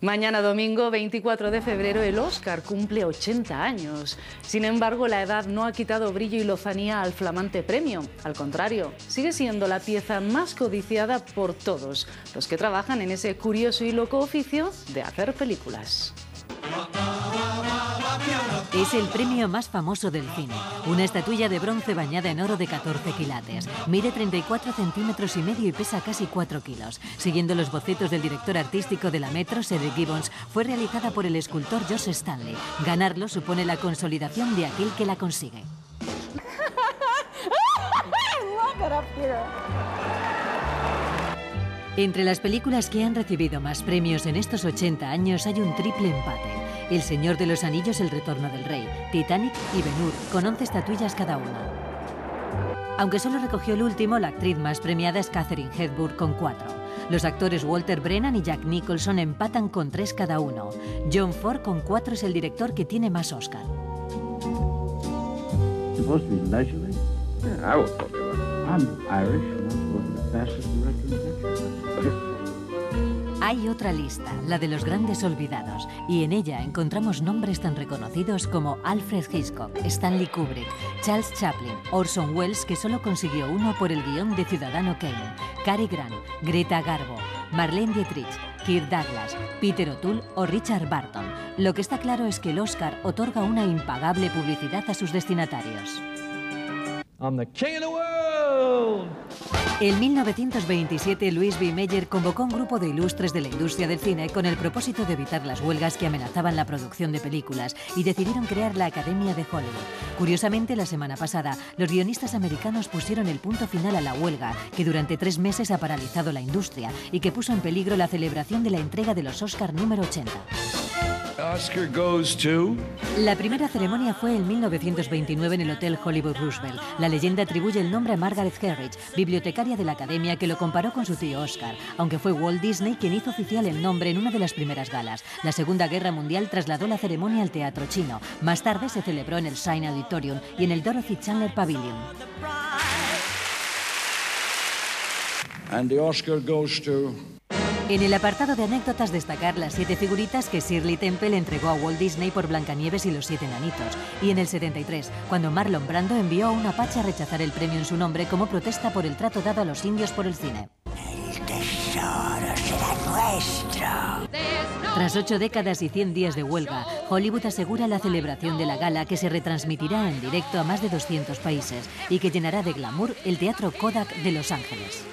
Mañana domingo 24 de febrero el Oscar cumple 80 años. Sin embargo, la edad no ha quitado brillo y lozanía al flamante premio. Al contrario, sigue siendo la pieza más codiciada por todos los que trabajan en ese curioso y loco oficio de hacer películas. Es el premio más famoso del cine, una estatuilla de bronce bañada en oro de 14 quilates. Mide 34 centímetros y medio y pesa casi 4 kilos. Siguiendo los bocetos del director artístico de la Metro, Cedric Gibbons, fue realizada por el escultor Josh Stanley. Ganarlo supone la consolidación de aquel que la consigue. Entre las películas que han recibido más premios en estos 80 años hay un triple empate. El Señor de los Anillos, El Retorno del Rey, Titanic y Ben-Hur, con 11 estatuillas cada una. Aunque solo recogió el último, la actriz más premiada es Katharine Hepburn con 4. Los actores Walter Brennan y Jack Nicholson empatan con 3 cada uno. John Ford con 4 es el director que tiene más Oscar. Supposed to be leisurely? Yeah, I would probably run. I'm Irish, and I'm supposed to be the fastest director in the country. Hay otra lista, la de los grandes olvidados, y en ella encontramos nombres tan reconocidos como Alfred Hitchcock, Stanley Kubrick, Charles Chaplin, Orson Welles, que solo consiguió uno por el guión de Ciudadano Kane, Cary Grant, Greta Garbo, Marlene Dietrich, Kirk Douglas, Peter O'Toole o Richard Burton. Lo que está claro es que el Oscar otorga una impagable publicidad a sus destinatarios. I'm the king of the world. En 1927, Louis B. Mayer convocó a un grupo de ilustres de la industria del cine con el propósito de evitar las huelgas que amenazaban la producción de películas y decidieron crear la Academia de Hollywood. Curiosamente, la semana pasada, los guionistas americanos pusieron el punto final a la huelga, que durante 3 meses ha paralizado la industria y que puso en peligro la celebración de la entrega de los Oscar número 80. Oscar goes to... La primera ceremonia fue en 1929 en el Hotel Hollywood Roosevelt. La leyenda atribuye el nombre a Margaret Herridge, bibliotecaria de la Academia, que lo comparó con su tío Oscar, aunque fue Walt Disney quien hizo oficial el nombre en una de las primeras galas. La Segunda Guerra Mundial trasladó la ceremonia al Teatro Chino. Más tarde se celebró en el Shine Auditorium y en el Dorothy Chandler Pavilion. And the Oscar goes to... En el apartado de anécdotas, destacar las 7 figuritas que Shirley Temple entregó a Walt Disney por Blancanieves y los 7 enanitos. Y en el 73, cuando Marlon Brando envió a un apache a rechazar el premio en su nombre como protesta por el trato dado a los indios por el cine. El tesoro será nuestro. Tras 8 décadas y 100 días de huelga, Hollywood asegura la celebración de la gala, que se retransmitirá en directo a más de 200 países y que llenará de glamour el Teatro Kodak de Los Ángeles.